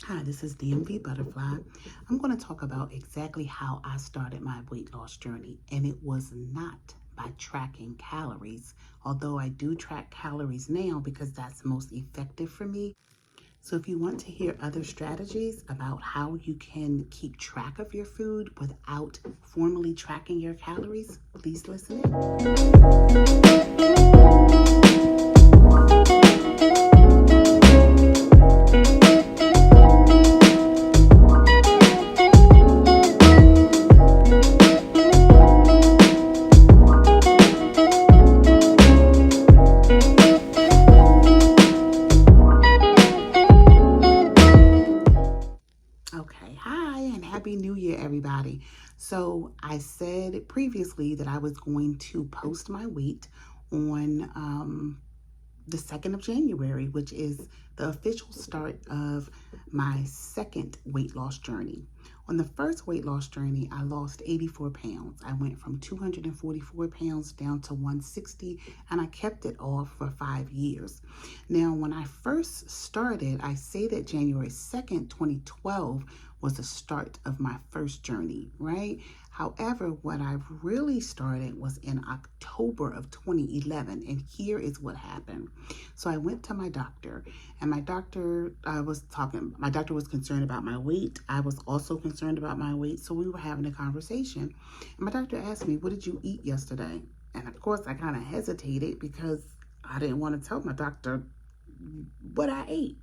Hi, this is DMV Butterfly. I'm going to talk about exactly how I started my weight loss journey, and it was not by tracking calories, although I do track calories now because that's most effective for me. So if you want to hear other strategies about how you can keep track of your food without formally tracking your calories, please listen in. Okay, hi and happy new year, everybody. So I said previously that I was going to post my weight on the 2nd of January, which is the official start of my second weight loss journey. On the first weight loss journey, I lost 84 pounds. I went from 244 pounds down to 160, and I kept it off for 5 years. Now, when I first started, I say that January 2nd, 2012 was the start of my first journey, right? However, what I really started was in October of 2011, and here is what happened. So I went to my doctor, and my doctor was concerned about my weight. I was also concerned about my weight, so we were having a conversation. And my doctor asked me, "What did you eat yesterday?" And of course, I kind of hesitated because I didn't want to tell my doctor what I ate.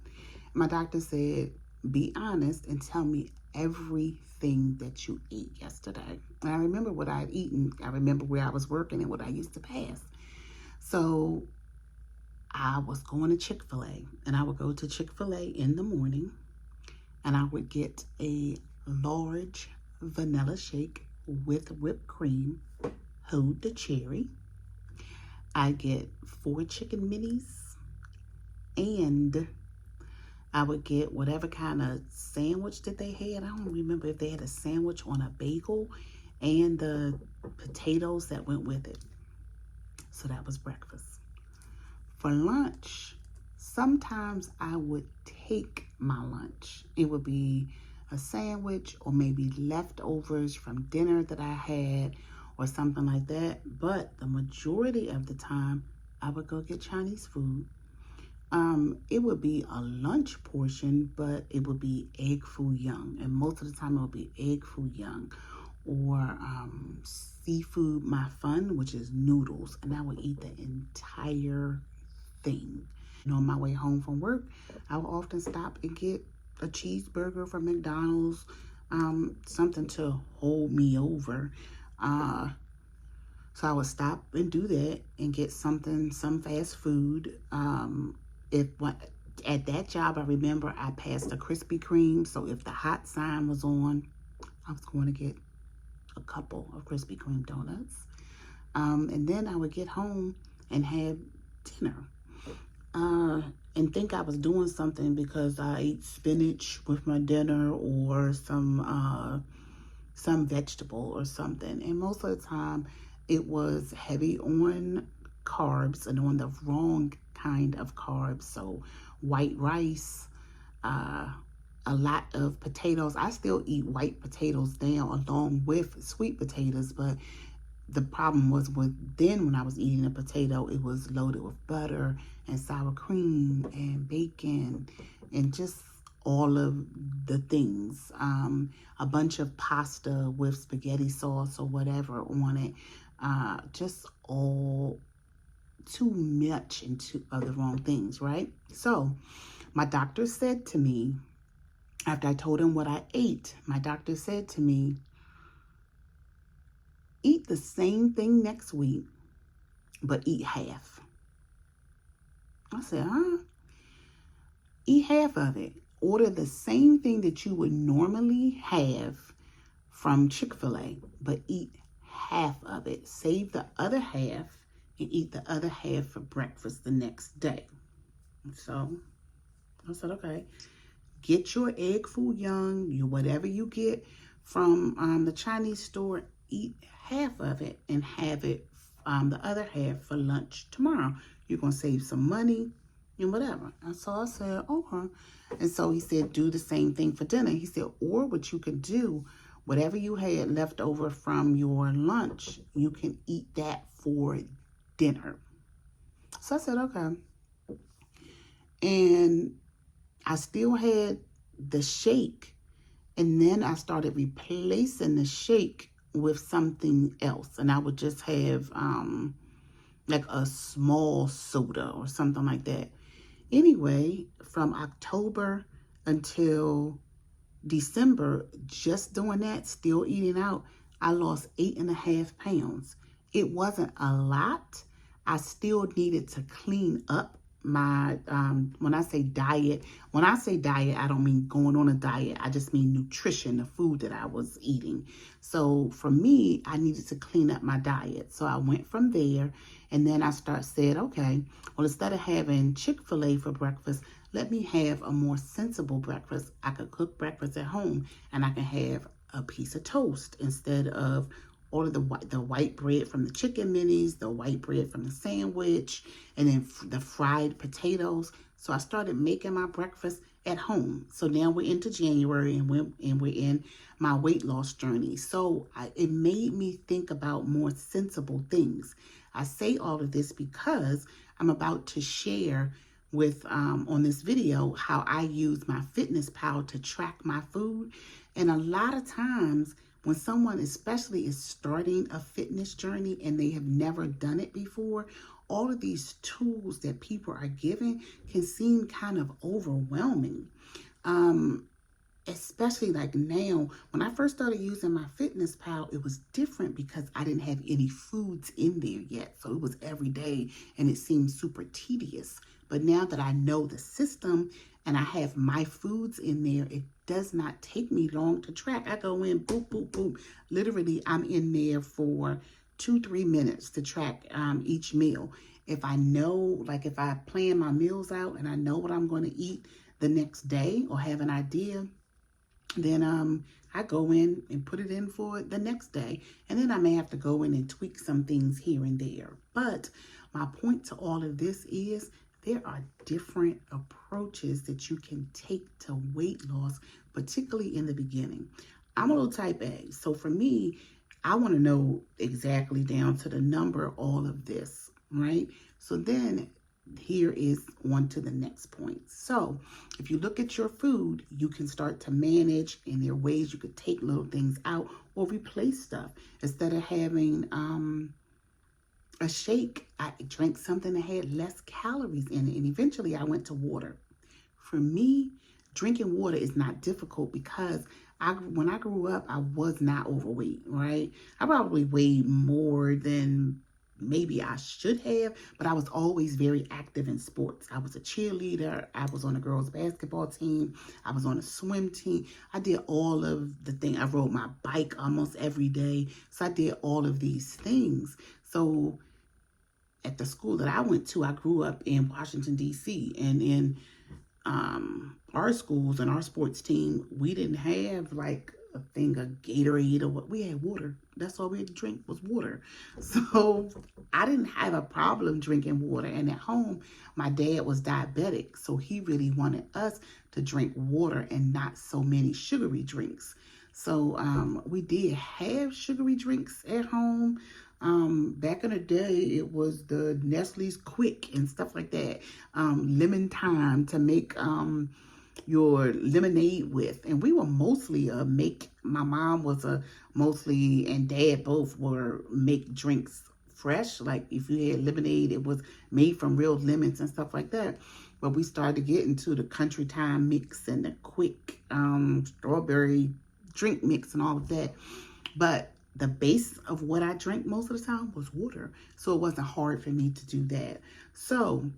My doctor said, "Be honest and tell me everything that you ate yesterday." And I remember what I had eaten. I remember where I was working and what I used to pass. So I was going to Chick-fil-A, and I would go to Chick-fil-A in the morning, and I would get a large vanilla shake with whipped cream, hold the cherry. I get 4 chicken minis, and I would get whatever kind of sandwich that they had. I don't remember if they had a sandwich on a bagel and the potatoes that went with it. So that was breakfast. For lunch, sometimes I would take my lunch. It would be a sandwich or maybe leftovers from dinner that I had or something like that. But the majority of the time, I would go get Chinese food. It would be a lunch portion, but it would be egg foo young. And most of the time it would be egg foo young or seafood my fun, which is noodles. And I would eat the entire thing. And on my way home from work, I would often stop and get a cheeseburger from McDonald's, something to hold me over. So I would stop and do that and get some fast food. At that job, I remember I passed a Krispy Kreme. So if the hot sign was on, I was going to get a couple of Krispy Kreme donuts. And then I would get home and have dinner. And think I was doing something because I ate spinach with my dinner or some vegetable or something. And most of the time, it was heavy on carbs and on the wrong kind of carbs. So white rice, a lot of potatoes. I still eat white potatoes now along with sweet potatoes, but the problem was when I was eating a potato, it was loaded with butter and sour cream and bacon and just all of the things. A bunch of pasta with spaghetti sauce or whatever on it. Just all too much and too of the wrong things, right? So my doctor said to me, after I told him what I ate, my doctor said to me, "Eat the same thing next week, but eat half." I said, "Huh?" Eat half of it. Order the same thing that you would normally have from Chick-fil-A, but eat half of it. Save the other half and eat the other half for breakfast the next day. So I said, okay. Get your egg foo young, whatever you get from the Chinese store, eat half of it and have it the other half for lunch tomorrow. You're going to save some money and whatever. And so I said, okay. And so he said, do the same thing for dinner. He said, or what you could do, whatever you had left over from your lunch, you can eat that for dinner. So I said, okay. And I still had the shake. And then I started replacing the shake with something else. And I would just have like a small soda or something like that. Anyway, from October until December, just doing that, still eating out, I lost 8.5 pounds. It wasn't a lot. I still needed to clean up my, when I say diet, I don't mean going on a diet. I just mean nutrition, the food that I was eating. So for me, I needed to clean up my diet. So I went from there, and then I said, okay, well, instead of having Chick-fil-A for breakfast, let me have a more sensible breakfast. I could cook breakfast at home, and I can have a piece of toast instead of all of the white bread from the chicken minis, the white bread from the sandwich, and then the fried potatoes. So I started making my breakfast at home. So now we're into January, and we're in my weight loss journey. So it made me think about more sensible things. I say all of this because I'm about to share with on this video how I use my Fitness Pal to track my food. And a lot of times when someone especially is starting a fitness journey and they have never done it before, all of these tools that people are giving can seem kind of overwhelming. Especially like now, when I first started using my Fitness Pal, it was different because I didn't have any foods in there yet. So it was every day and it seemed super tedious. But now that I know the system and I have my foods in there, it does not take me long to track. I go in, boop, boop, boop. Literally, I'm in there for 2-3 minutes to track each meal. If I know, like if I plan my meals out and I know what I'm going to eat the next day or have an idea, then I go in and put it in for the next day. And then I may have to go in and tweak some things here and there. But my point to all of this is there are different approaches that you can take to weight loss, particularly in the beginning. I'm a little type A. So for me, I want to know exactly down to the number all of this, right? So then here is on to the next point. So if you look at your food, you can start to manage, and there are ways you could take little things out or replace stuff. Instead of having a shake, I drank something that had less calories in it, and eventually I went to water. For me, drinking water is not difficult because when I grew up, I was not overweight, right? I probably weighed more than maybe I should have, but I was always very active in sports. I was a cheerleader. I was on a girls' basketball team. I was on a swim team. I did all of the things. I rode my bike almost every day. So I did all of these things. So at the school that I went to, I grew up in Washington, D.C., and in our schools and our sports team, we didn't have like a thing of Gatorade or what. We had water. That's all we had to drink was water. So I didn't have a problem drinking water. And at home, my dad was diabetic, so he really wanted us to drink water and not so many sugary drinks. So we did have sugary drinks at home. Back in the day, it was the Nestle's Quick and stuff like that. Lemon Time to make your lemonade with. And we were mostly my mom was mostly, and dad both were make drinks fresh. Like if you had lemonade, it was made from real lemons and stuff like that. But we started to get into the Country Time mix and the Quick strawberry drink mix and all of that. But the base of what I drank most of the time was water. So it wasn't hard for me to do that. So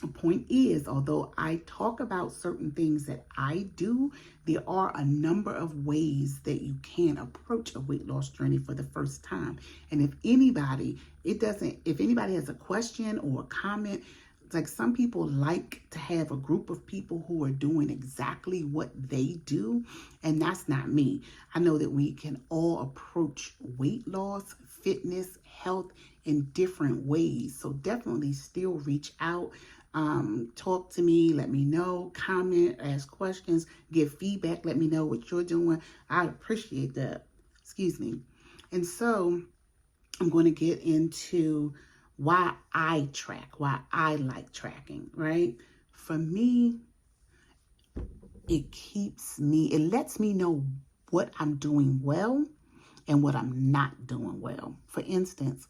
the point is, although I talk about certain things that I do, there are a number of ways that you can approach a weight loss journey for the first time. And if anybody has a question or a comment, like some people like to have a group of people who are doing exactly what they do, and that's not me. I know that we can all approach weight loss, fitness, health in different ways. So definitely still reach out. Talk to me, let me know, comment, ask questions, give feedback, let me know what you're doing. I appreciate that. Excuse me. And so I'm going to get into why I track, why I like tracking, right? For me, it lets me know what I'm doing well and what I'm not doing well. For instance,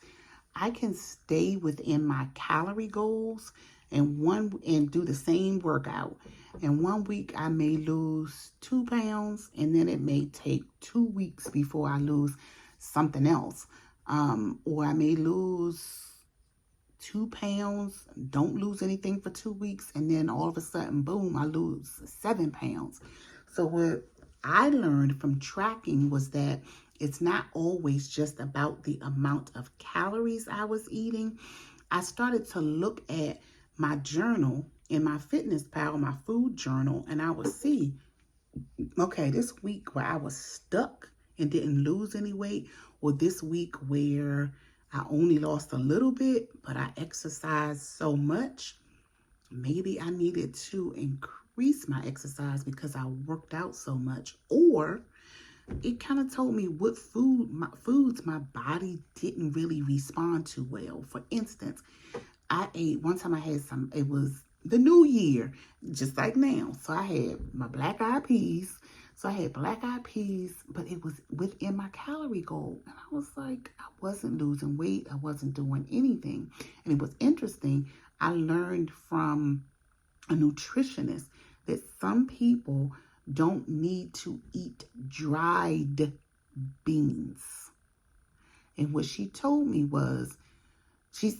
I can stay within my calorie goals and do the same workout. And 1 week I may lose 2 pounds, and then it may take 2 weeks before I lose something else. Or I may lose 2 pounds, don't lose anything for 2 weeks, and then all of a sudden, boom, I lose 7 pounds. So what I learned from tracking was that it's not always just about the amount of calories I was eating. I started to look at my journal in my Fitness Pal, my food journal, and I would see, okay, this week where I was stuck and didn't lose any weight, or this week where I only lost a little bit, but I exercised so much, maybe I needed to increase my exercise because I worked out so much. Or it kind of told me what foods my body didn't really respond to well. For instance, one time I had it was the new year, just like now. So I had my black eyed peas. So I had black eyed peas, but it was within my calorie goal. And I was like, I wasn't losing weight. I wasn't doing anything. And it was interesting. I learned from a nutritionist that some people don't need to eat dried beans. And what she told me was, she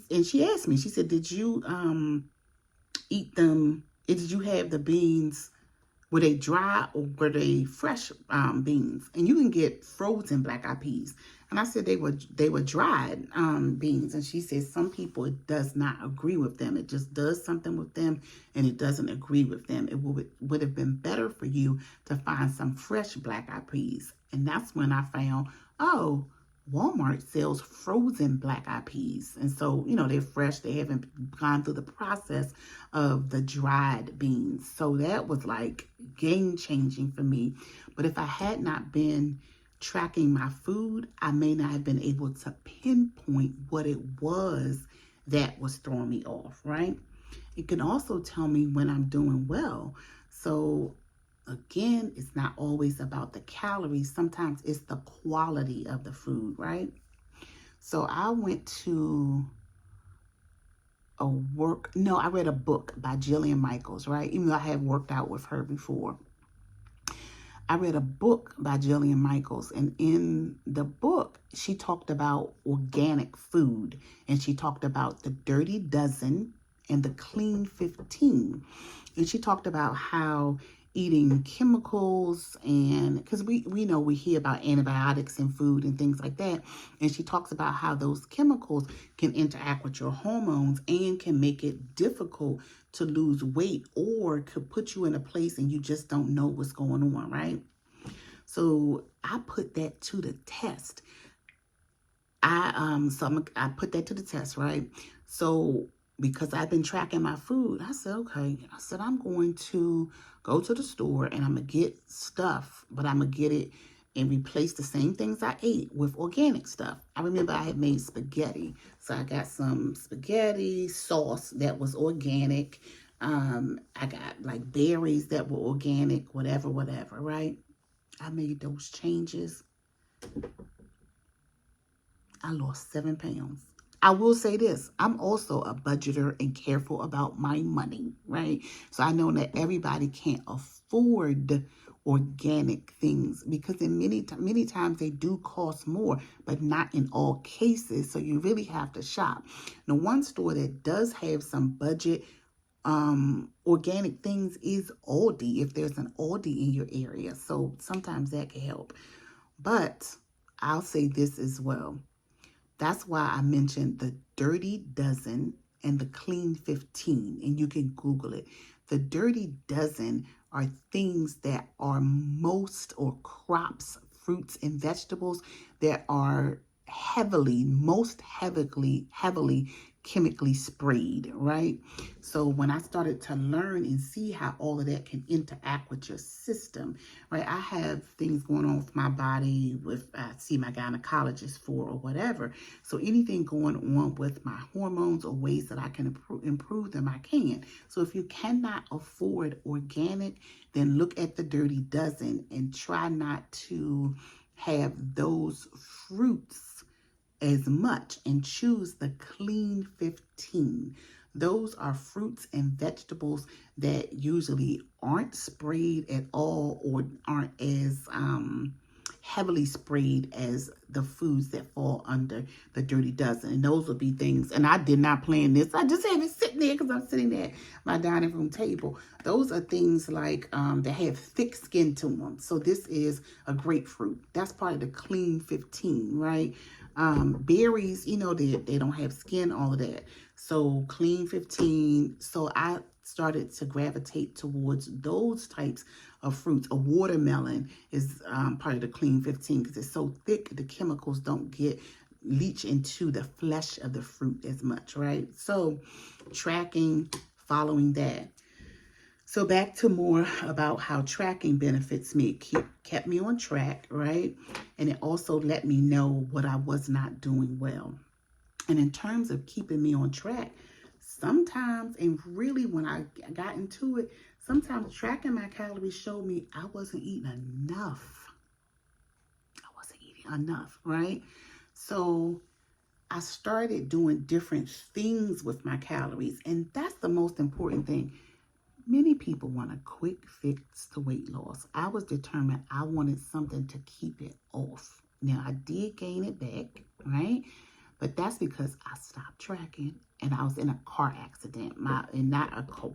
asked me, she said, did you eat them? Did you have the beans? Were they dry or were they fresh beans? And you can get frozen black eyed peas. And I said they were dried beans. And she said some people, it does not agree with them. It just does something with them and it doesn't agree with them. It would have been better for you to find some fresh black eyed peas. And that's when I found, oh, Walmart sells frozen black eyed peas. And so, they're fresh. They haven't gone through the process of the dried beans. So that was like game changing for me. But if I had not been tracking my food, I may not have been able to pinpoint what it was that was throwing me off, right? It can also tell me when I'm doing well. So again, it's not always about the calories. Sometimes it's the quality of the food, right? So I went to I read a book by Jillian Michaels, right? Even though I had worked out with her before. I read a book by Jillian Michaels, and in the book, she talked about organic food, and she talked about the Dirty Dozen and the Clean 15. And she talked about how eating chemicals, and because we know we hear about antibiotics in food and things like that, and she talks about how those chemicals can interact with your hormones and can make it difficult to lose weight, or could put you in a place and you just don't know what's going on, right? So I put that to the test. I put that to the test, right? So because I've been tracking my food, I said, okay. I said, I'm going to go to the store and I'm going to get stuff, but I'm going to get it and replace the same things I ate with organic stuff. I remember I had made spaghetti. So I got some spaghetti sauce that was organic. I got like berries that were organic, whatever, right? I made those changes. I lost 7 pounds. I will say this, I'm also a budgeter and careful about my money, right? So I know that everybody can't afford organic things because in many times they do cost more, but not in all cases. So you really have to shop. Now, one store that does have some budget organic things is Aldi, if there's an Aldi in your area. So sometimes that can help. But I'll say this as well. That's why I mentioned the Dirty Dozen and the Clean 15, and you can Google it. The Dirty Dozen are things that are or crops, fruits, and vegetables that are most heavily chemically sprayed, right? So when I started to learn and see how all of that can interact with your system, right? I have things going on with my body with, I see my gynecologist for or whatever. So anything going on with my hormones or ways that I can improve them, I can. So if you cannot afford organic, then look at the Dirty Dozen and try not to have those fruits as much and choose the Clean 15. Those are fruits and vegetables that usually aren't sprayed at all or aren't as heavily sprayed as the foods that fall under the Dirty Dozen. And those will be things, and I did not plan this. I just have it sitting there because I'm sitting at my dining room table. Those are things like that have thick skin to them. So this is a grapefruit. That's part of the Clean 15, right? Berries, you know, they don't have skin, all of that. So Clean 15. So I started to gravitate towards those types of fruits. A watermelon is part of the Clean 15 because it's so thick, the chemicals don't leach into the flesh of the fruit as much, right? So tracking, following that. So back to more about how tracking benefits me. It kept me on track, right? And it also let me know what I was not doing well. And in terms of keeping me on track, sometimes, and really when I got into it, sometimes tracking my calories showed me I wasn't eating enough. I wasn't eating enough, right? So I started doing different things with my calories. And that's the most important thing. Many people want a quick fix to weight loss. I was determined I wanted something to keep it off. Now, I did gain it back, right? But that's because I stopped tracking and I was in a car accident.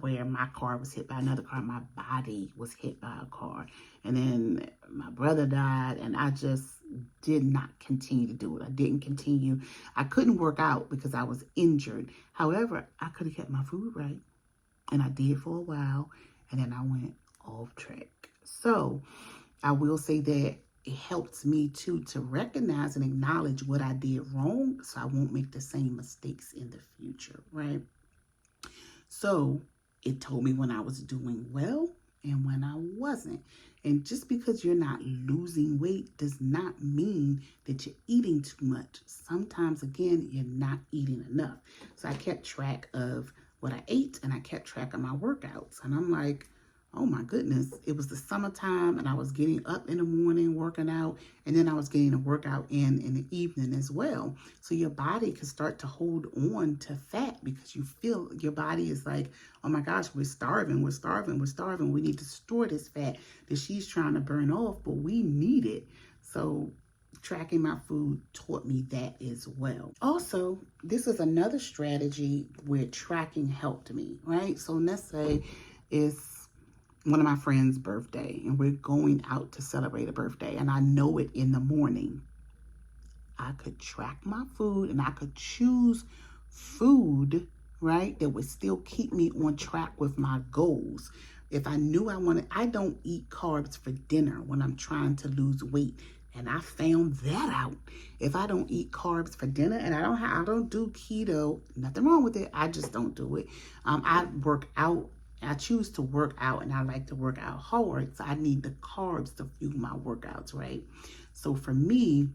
Where my car was hit by another car. My body was hit by a car. And then my brother died and I just did not continue to do it. I didn't continue. I couldn't work out because I was injured. However, I could have kept my food right. And I did for a while, and then I went off track. So I will say that it helps me too to recognize and acknowledge what I did wrong so I won't make the same mistakes in the future, right? So it told me when I was doing well and when I wasn't. And just because you're not losing weight does not mean that you're eating too much. Sometimes, again, you're not eating enough. So I kept track of what I ate and I kept track of my workouts. And I'm like, oh my goodness, it was the summertime and I was getting up in the morning working out, and then I was getting a workout in the evening as well. So your body can start to hold on to fat because you feel your body is like, oh my gosh, we're starving. We need to store this fat that she's trying to burn off, but we need it. So tracking my food taught me that as well. Also, this is another strategy where tracking helped me, right? So let's say it's one of my friend's birthday and we're going out to celebrate a birthday and I know it in the morning. I could track my food and I could choose food, right, that would still keep me on track with my goals. If I knew I don't eat carbs for dinner when I'm trying to lose weight. And I found that out. If I don't eat carbs for dinner and I don't do keto, nothing wrong with it. I just don't do it. I work out. I choose to work out and I like to work out hard. So I need the carbs to fuel my workouts, right? So for me,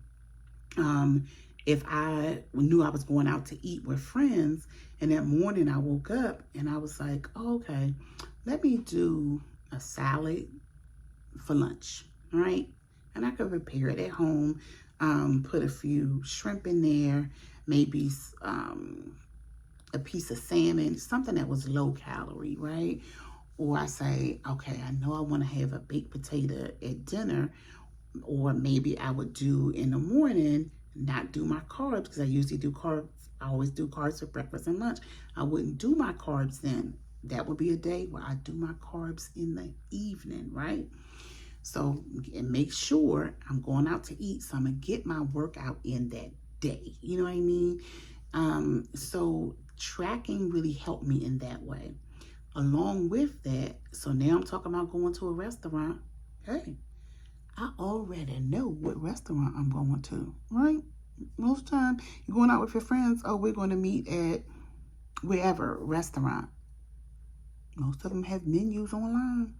if I knew I was going out to eat with friends and that morning I woke up and I was like, oh, okay, let me do a salad for lunch, right? And I could prepare it at home, put a few shrimp in there, maybe a piece of salmon, something that was low calorie, right? Or I say, okay, I know I want to have a baked potato at dinner, or maybe I would do in the morning, not do my carbs because I usually do carbs. I always do carbs for breakfast and lunch. I wouldn't do my carbs then. That would be a day where I do my carbs in the evening, right? So, and make sure I'm going out to eat, so I'm going to get my workout in that day. You know what I mean? So tracking really helped me in that way. Along with that, so now I'm talking about going to a restaurant. Hey, I already know what restaurant I'm going to, right? Most time you're going out with your friends, oh, we're going to meet at wherever, restaurant, most of them have menus online.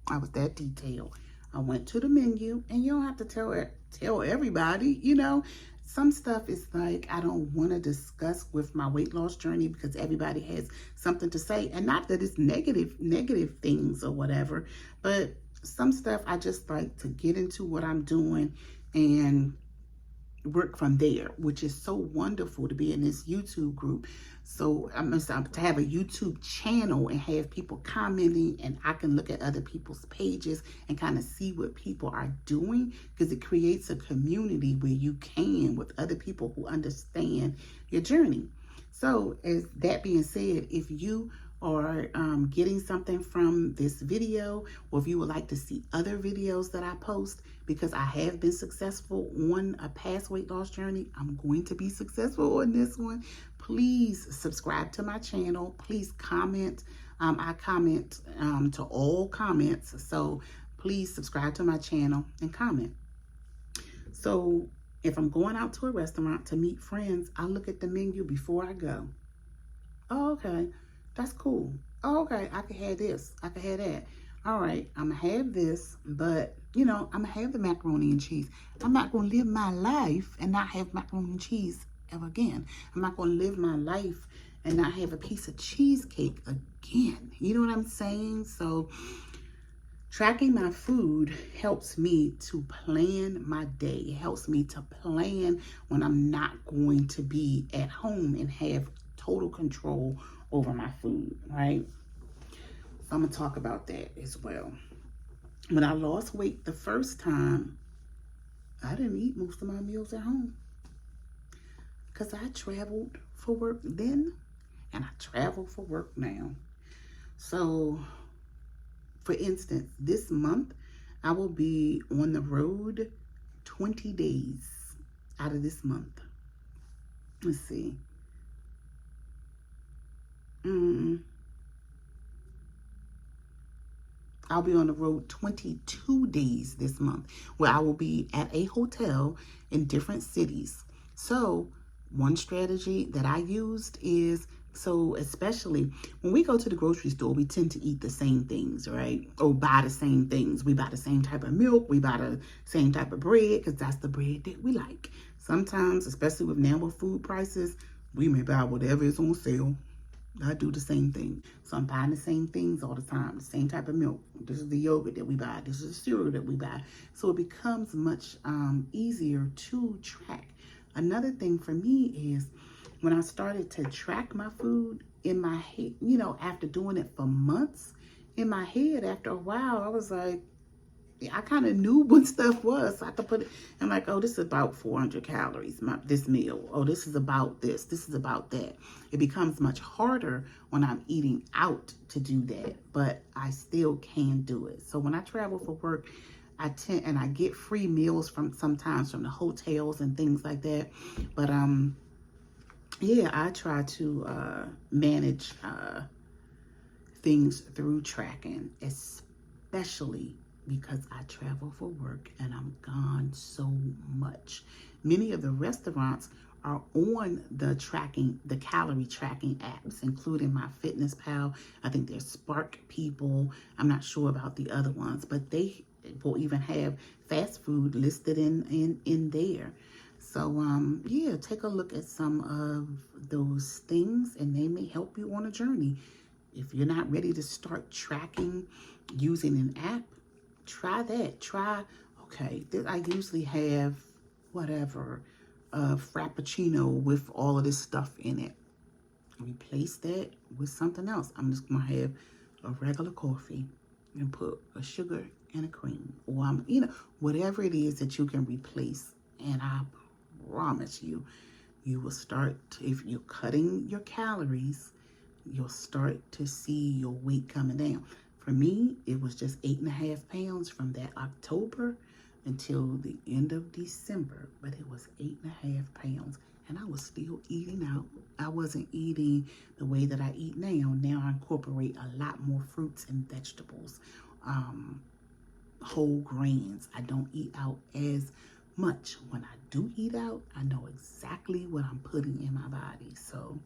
I was that detailed. I went to the menu, and you don't have to tell everybody, you know. Some stuff is like I don't want to discuss with my weight loss journey because everybody has something to say, and not that it's negative things or whatever, but some stuff I just like to get into what I'm doing and work from there, which is so wonderful to be in this YouTube group. So I'm to have a YouTube channel and have people commenting, and I can look at other people's pages and kind of see what people are doing, because it creates a community where you can with other people who understand your journey. So as that being said, if you are getting something from this video, or if you would like to see other videos that I post, because I have been successful on a past weight loss journey, I'm going to be successful on this one. Please subscribe to my channel. Please comment. I comment to all comments, so please subscribe to my channel and comment. So if I'm going out to a restaurant to meet friends, I look at the menu before I go. Oh, okay, that's cool. Oh, okay, I could have this. I could have that. All right, I'm going to have this, but, you know, I'm going to have the macaroni and cheese. I'm not going to live my life and not have macaroni and cheese ever again. I'm not going to live my life and not have a piece of cheesecake again. You know what I'm saying? So tracking my food helps me to plan my day. It helps me to plan when I'm not going to be at home and have total control over my food, right? So I'm going to talk about that as well. When I lost weight the first time, I didn't eat most of my meals at home because I traveled for work then and I travel for work now. So, for instance, this month, I will be on the road 20 days out of this month. Let's see. I'll be on the road 22 days this month, where I will be at a hotel in different cities. So one strategy that I used is, so especially when we go to the grocery store, we tend to eat the same things, right? Or buy the same things. We buy the same type of milk. We buy the same type of bread because that's the bread that we like. Sometimes, especially with now with food prices, we may buy whatever is on sale. I do the same thing. So I'm buying the same things all the time, the same type of milk. This is the yogurt that we buy. This is the cereal that we buy. So it becomes much easier to track. Another thing for me is when I started to track my food in my head, you know, after doing it for months, in my head, after a while, I was like, I kind of knew what stuff was. So I could put it, I'm like, oh, this is about 400 calories, this meal. Oh, this is about this. This is about that. It becomes much harder when I'm eating out to do that, but I still can do it. So when I travel for work, I get free meals sometimes from the hotels and things like that. But yeah, I try to manage things through tracking, especially because I travel for work and I'm gone so much. Many of the restaurants are on the calorie tracking apps, including MyFitnessPal. I think there's Spark People. I'm not sure about the other ones, but they will even have fast food listed in there. So yeah, take a look at some of those things and they may help you on a journey. If you're not ready to start tracking using an app, try that. Okay, I usually have whatever, Frappuccino with all of this stuff in it. Replace that with something else. I'm just going to have a regular coffee and put a sugar and a cream. Or, whatever it is that you can replace. And I promise you, you will start, if you're cutting your calories, you'll start to see your weight coming down. For me, it was just 8.5 pounds from that October until the end of December, but it was 8.5 pounds, and I was still eating out. I wasn't eating the way that I eat now. Now I incorporate a lot more fruits and vegetables, whole grains. I don't eat out as much. When I do eat out, I know exactly what I'm putting in my body. So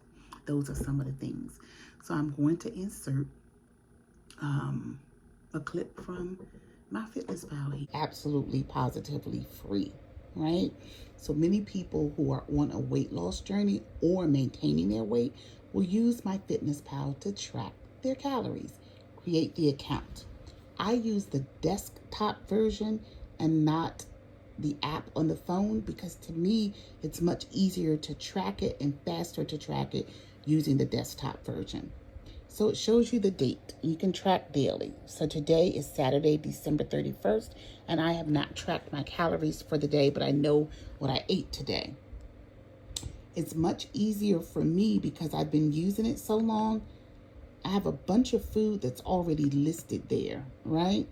those are some of the things. So I'm going to insert a clip from my MyFitnessPal. Absolutely, positively free, right? So many people who are on a weight loss journey or maintaining their weight will use my MyFitnessPal to track their calories, create the account. I use the desktop version and not the app on the phone because to me, it's much easier to track it and faster to track it using the desktop version. So it shows you the date. You can track daily. So today is Saturday, December 31st, and I have not tracked my calories for the day, but I know what I ate today. It's much easier for me because I've been using it so long. I have a bunch of food that's already listed there, right?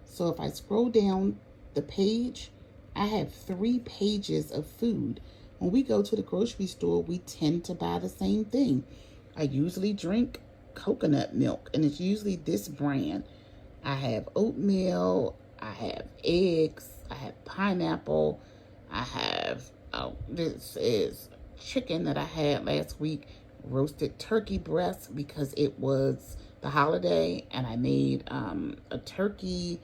So if I scroll down the page, I have 3 pages of food. When we go to the grocery store, we tend to buy the same thing. I usually drink coconut milk, and it's usually this brand. I have oatmeal, I have eggs, I have pineapple, I have, this is chicken that I had last week, roasted turkey breast because it was the holiday, and I made a turkey.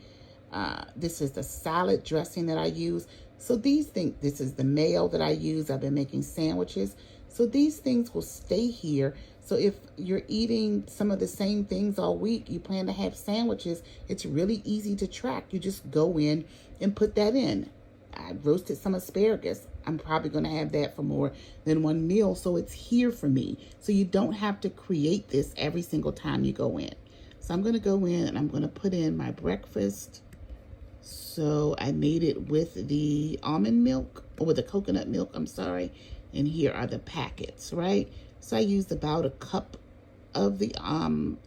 This is the salad dressing that I use. So these things, this is the mayo that I use. I've been making sandwiches. So these things will stay here. So if you're eating some of the same things all week, you plan to have sandwiches, it's really easy to track. You just go in and put that in. I roasted some asparagus. I'm probably going to have that for more than one meal. So it's here for me. So you don't have to create this every single time you go in. So I'm going to go in and I'm going to put in my breakfast. So I made it with the almond milk, or with the coconut milk, I'm sorry. And here are the packets, right? So I used about a cup of the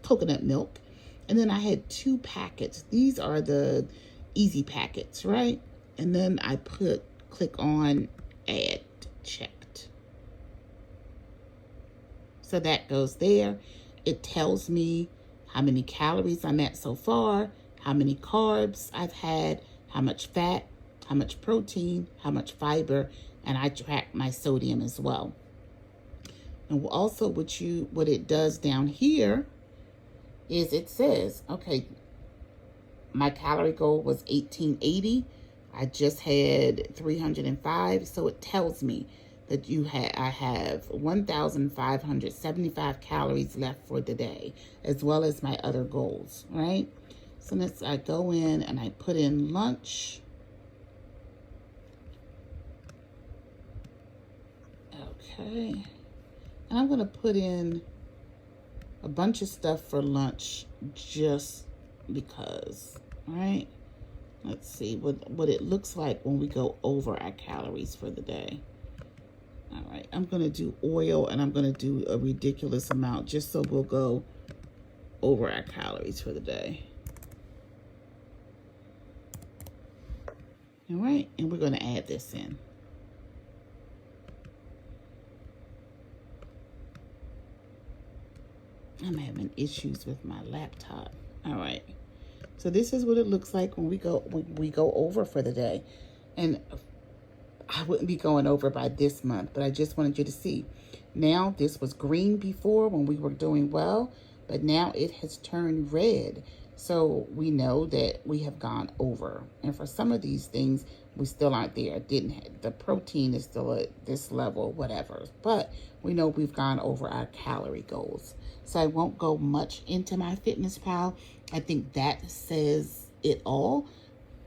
coconut milk. And then I had 2 packets. These are the easy packets, right? And then I click on add checked. So that goes there. It tells me how many calories I'm at so far, how many carbs I've had, how much fat, how much protein, how much fiber, and I track my sodium as well. And also what it does down here is it says, okay, my calorie goal was 1880. I just had 305, so it tells me that I have 1,575 calories left for the day, as well as my other goals, right? So next I go in and I put in lunch. Okay. And I'm going to put in a bunch of stuff for lunch just because, right? Let's see what it looks like when we go over our calories for the day. All right, I'm going to do oil, and I'm going to do a ridiculous amount just so we'll go over our calories for the day. All right, and we're going to add this in. I'm having issues with my laptop. All right. So this is what it looks like when we go over for the day. And I wouldn't be going over by this month, but I just wanted you to see. Now, this was green before when we were doing well, but now it has turned red. So we know that we have gone over. And for some of these things, we still aren't there. The protein is still at this level, whatever. But we know we've gone over our calorie goals. So I won't go much into MyFitnessPal. I think that says it all.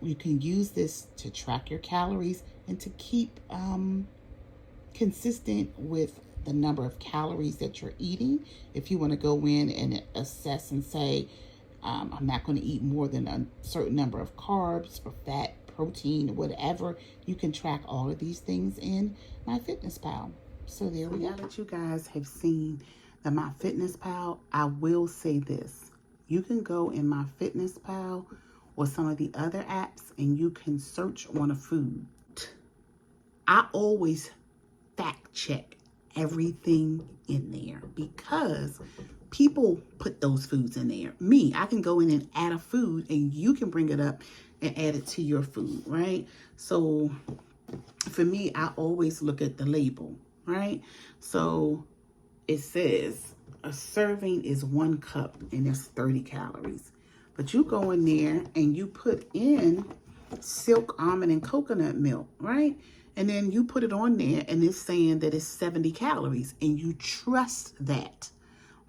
You can use this to track your calories and to keep consistent with the number of calories that you're eating. If you want to go in and assess and say, I'm not going to eat more than a certain number of carbs or fat, protein, whatever, you can track all of these things in MyFitnessPal. So there we go. Now that you guys have seen the MyFitnessPal, I will say this. You can go in MyFitnessPal or some of the other apps and you can search on a food. I always fact check everything in there because people put those foods in there. Me, I can go in and add a food and you can bring it up and add it to your food, right? So for me, I always look at the label, right? So it says a serving is 1 cup and it's 30 calories. But you go in there and you put in silk almond and coconut milk, right? And then you put it on there and it's saying that it's 70 calories and you trust that.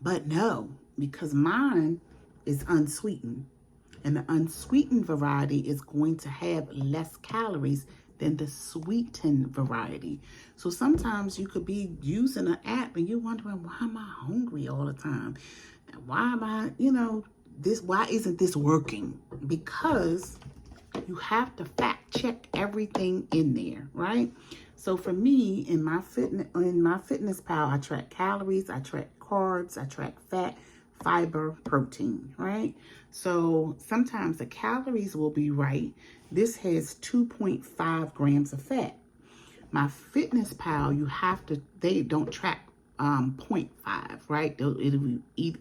But no, because mine is unsweetened. And the unsweetened variety is going to have less calories than the sweetened variety. So sometimes you could be using an app and you're wondering, why am I hungry all the time? Why am I, why isn't this working? Because you have to fact check everything in there, right? So for me, in my fitness pal, I track calories, I track carbs, I track fat, fiber, protein, right? So sometimes the calories will be right. This has 2.5 grams of fat. My fitness pal, they don't track 0.5, right? It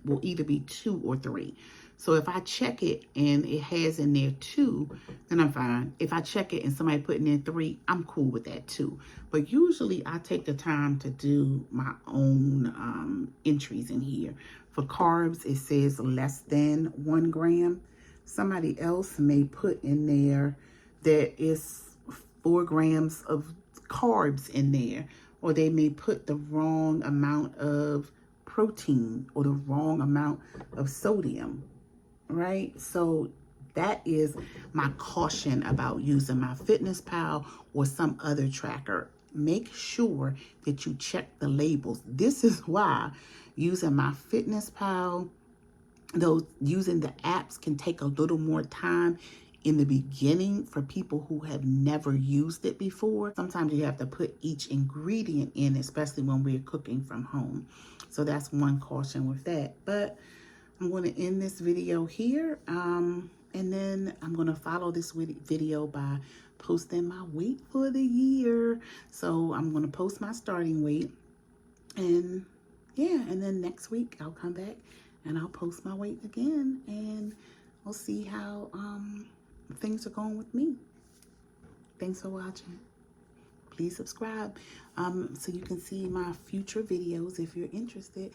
will either be 2 or 3. So if I check it and it has in there 2, then I'm fine. If I check it and somebody put in there 3, I'm cool with that too. But usually I take the time to do my own entries in here. For carbs, it says less than 1 gram. Somebody else may put in there that is 4 grams of carbs in there, or they may put the wrong amount of protein or the wrong amount of sodium, right? So that is my caution about using my Fitness Pal or some other tracker. Make sure that you check the labels. This is why using my Fitness Pal, using the apps can take a little more time in the beginning for people who have never used it before. Sometimes you have to put each ingredient in, especially when we're cooking from home. So that's one caution with that. But I'm going to end this video here. And then I'm going to follow this video by posting my weight for the year. So I'm going to post my starting weight. And yeah, and then next week I'll come back and I'll post my weight again. And we'll see how things are going with me. Thanks for watching. Please subscribe so you can see my future videos if you're interested.